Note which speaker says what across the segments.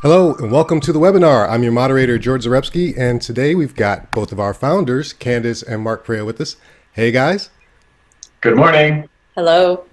Speaker 1: Hello and welcome to the webinar. I'm your moderator, George Zarepsky, and today we've got both of our founders, Candace and Mark Perea, with us. Hey guys.
Speaker 2: Good morning.
Speaker 3: Hello.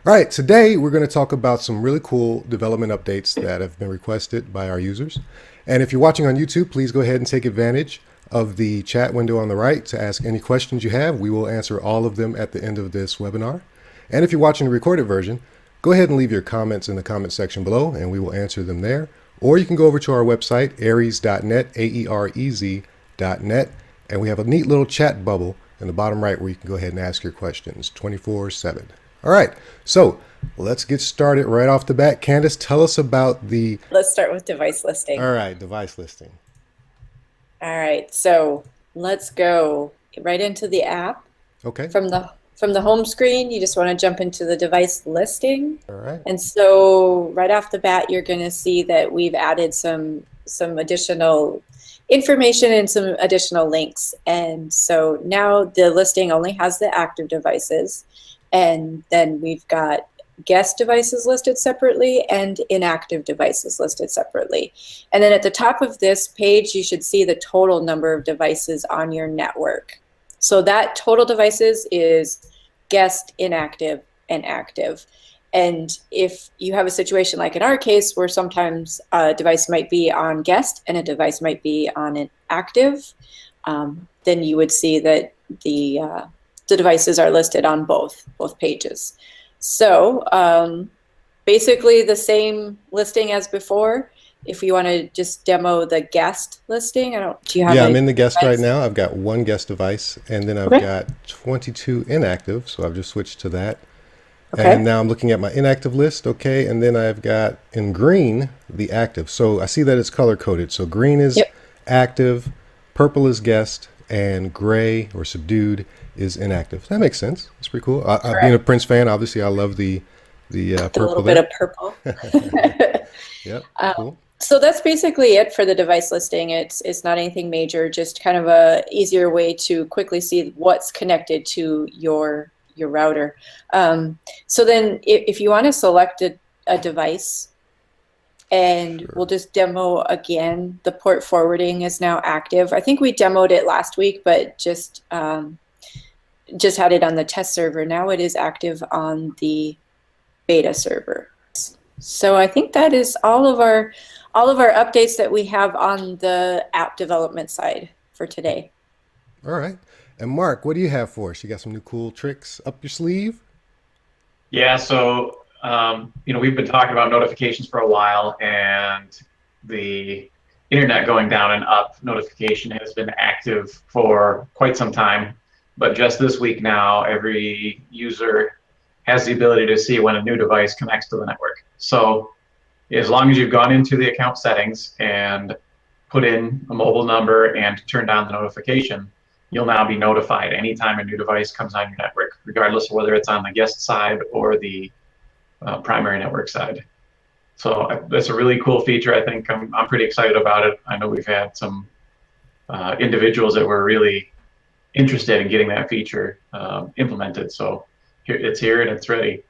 Speaker 1: All right, today we're going to talk about some really cool development updates that have been requested by our users. And if you're watching on YouTube, please go ahead and take advantage of the chat window on the right to ask any questions you have. We will answer all of them at the end of this webinar. And if you're watching the recorded version, go ahead and leave your comments in the comment section below and we will answer them there. Or you can go over to our website, aerēz.net, A-E-R-E-Z.net, and we have a neat little chat bubble in the bottom right where you can go ahead and ask your questions 24/7. All right, so let's get started right off the bat. Candace, tell us about the...
Speaker 3: Let's start with device listing.
Speaker 1: All right, device listing.
Speaker 3: All right, so let's go right into the app.
Speaker 1: Okay.
Speaker 3: From the home screen, you just want to jump into the device listing.
Speaker 1: All right.
Speaker 3: And so right off the bat, you're going to see that we've added some additional information and some additional links. And so now the listing only has the active devices. And then we've got guest devices listed separately and inactive devices listed separately. And then at the top of this page, you should see the total number of devices on your network. So that total devices is guest, inactive, and active. And if you have a situation like in our case where sometimes a device might be on guest and a device might be on an active, then you would see that the devices are listed on both pages. So basically the same listing as before. If you want to just demo the guest listing, do you have?
Speaker 1: Yeah, I'm in the guest right now. I've got one guest device, and then I've got 22 inactive, so I've just switched to that. Okay. And now I'm looking at my inactive list, okay, and then I've got in green the active. So I see that it's color coded. So green is active, purple is guest, and gray or subdued is inactive. That makes sense. That's pretty cool. Being a Prince fan, obviously, I love the purple. A little bit of purple. Yep. Cool.
Speaker 3: So that's basically it for the device listing. It's not anything major, just kind of a easier way to quickly see what's connected to your router. So then if you want to select a device, and we'll just demo again, the port forwarding is now active. I think we demoed it last week, but just had it on the test server. Now it is active on the beta server. So I think that is all of our updates that we have on the app development side for today.
Speaker 1: All right. And Mark, what do you have for us? You got some new cool tricks up your sleeve?
Speaker 2: Yeah, so we've been talking about notifications for a while, and the internet going down and up notification has been active for quite some time. But just this week now, every user has the ability to see when a new device connects to the network. So as long as you've gone into the account settings and put in a mobile number and turned on the notification, you'll now be notified anytime a new device comes on your network, regardless of whether it's on the guest side or the primary network side. So that's a really cool feature. I think I'm pretty excited about it. I know we've had some individuals that were really interested in getting that feature implemented. So it's here and it's ready.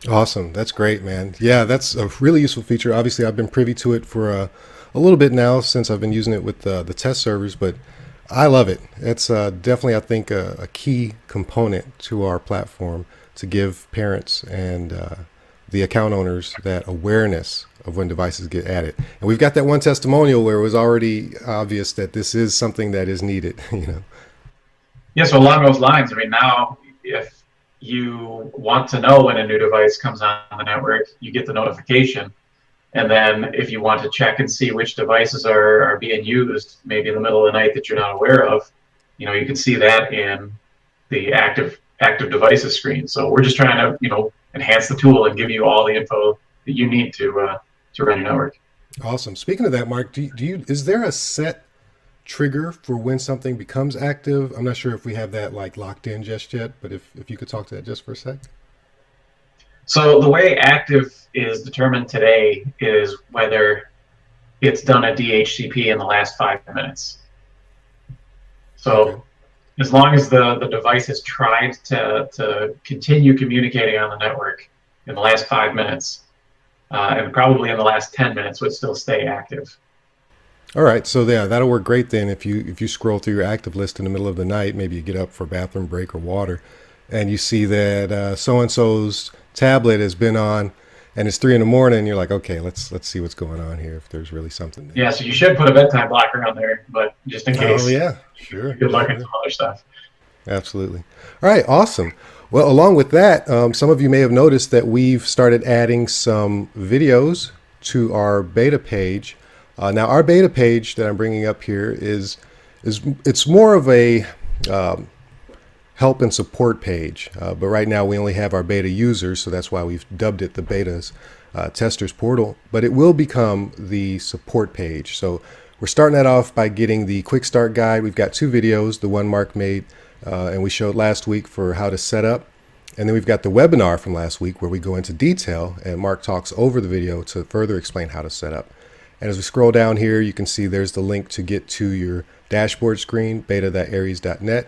Speaker 1: Awesome. That's great, man. Yeah, that's a really useful feature. Obviously, I've been privy to it for a little bit now since I've been using it with the test servers, but I love it. It's definitely, I think, a key component to our platform to give parents and the account owners that awareness of when devices get added. And we've got that one testimonial where it was already obvious that this is something that is needed,
Speaker 2: Yeah, so along those lines, I mean, now if you want to know when a new device comes on the network, you get the notification. And then if you want to check and see which devices are being used, maybe in the middle of the night that you're not aware of, you can see that in the active devices screen. So we're just trying to, enhance the tool and give you all the info that you need to run your network.
Speaker 1: Awesome. Speaking of that, Mark, is there a set trigger for when something becomes active? I'm not sure if we have that locked in just yet, but if you could talk to that just for a sec.
Speaker 2: So the way active is determined today is whether it's done a DHCP in the last 5 minutes. So as long as the device has tried to continue communicating on the network in the last 5 minutes, and probably in the last 10 minutes would still stay active.
Speaker 1: All right, so yeah, that'll work great then if you scroll through your active list in the middle of the night, maybe you get up for a bathroom break or water, and you see that so and so's tablet has been on, and it's 3 in the morning. You're like, okay, let's see what's going on here. If there's really something there.
Speaker 2: Yeah, so you should put a bedtime blocker on there, but just in case.
Speaker 1: Oh yeah, sure.
Speaker 2: You could look
Speaker 1: sure.
Speaker 2: at some other stuff.
Speaker 1: Absolutely. All right, awesome. Well, along with that, some of you may have noticed that we've started adding some videos to our beta page. Now, our beta page that I'm bringing up here is it's more of a help and support page, but right now we only have our beta users, so that's why we've dubbed it the Betas Testers Portal. But it will become the support page. So we're starting that off by getting the quick start guide. We've got 2 videos, the one Mark made and we showed last week for how to set up. And then we've got the webinar from last week where we go into detail and Mark talks over the video to further explain how to set up. And as we scroll down here, you can see there's the link to get to your dashboard screen, beta.aerēz.net.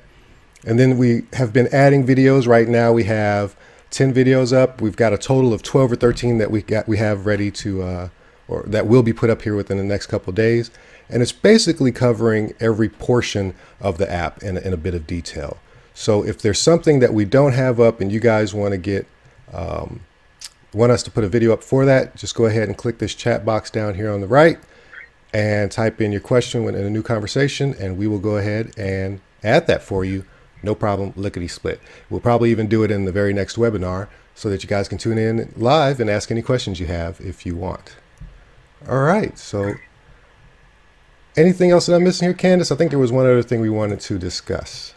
Speaker 1: And then we have been adding videos. Right now we have 10 videos up. We've got a total of 12 or 13 that we have ready to, or that will be put up here within the next couple of days. And it's basically covering every portion of the app in a bit of detail. So if there's something that we don't have up and you guys want to get, want us to put a video up for that, just go ahead and click this chat box down here on the right and type in your question in a new conversation, and we will go ahead and add that for you. No problem, lickety split. We'll probably even do it in the very next webinar so that you guys can tune in live and ask any questions you have if you want. All right, so anything else that I'm missing here, Candace? I think there was one other thing we wanted to discuss.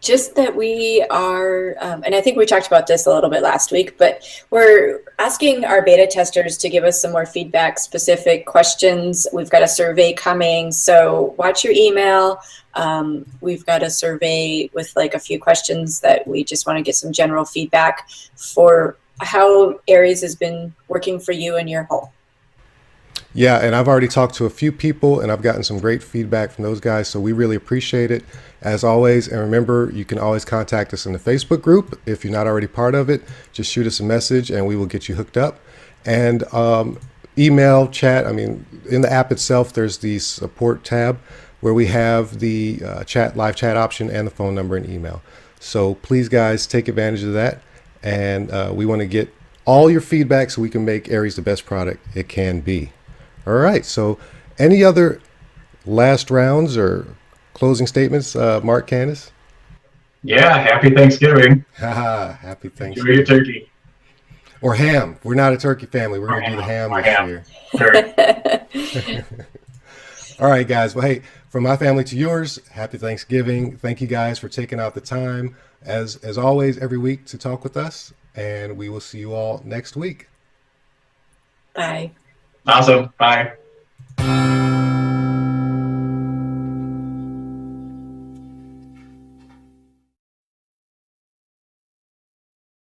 Speaker 3: Just that we are, and I think we talked about this a little bit last week, but we're asking our beta testers to give us some more feedback, specific questions. We've got a survey coming, so watch your email. We've got a survey with like a few questions that we just want to get some general feedback for how Aerēz has been working for you in your home.
Speaker 1: Yeah, and I've already talked to a few people and I've gotten some great feedback from those guys, so we really appreciate it as always. And remember, you can always contact us in the Facebook group. If you're not already part of it, just shoot us a message and we will get you hooked up. And email, chat, I mean, in the app itself, there's the support tab where we have the live chat option and the phone number and email. So please, guys, take advantage of that. And we want to get all your feedback so we can make Aerēz the best product it can be. All right, so any other last rounds or closing statements, Mark, Candace?
Speaker 2: Yeah, happy Thanksgiving.
Speaker 1: Happy
Speaker 2: Enjoy
Speaker 1: Thanksgiving.
Speaker 2: your turkey.
Speaker 1: Or ham. We're not a turkey family. We're going to do the ham
Speaker 2: Or
Speaker 1: this
Speaker 2: ham.
Speaker 1: year.
Speaker 2: Sure.
Speaker 1: All right, guys. Well, hey, from my family to yours, happy Thanksgiving. Thank you guys for taking out the time, as always, every week to talk with us. And we will see you all next week.
Speaker 3: Bye.
Speaker 2: Awesome. Bye.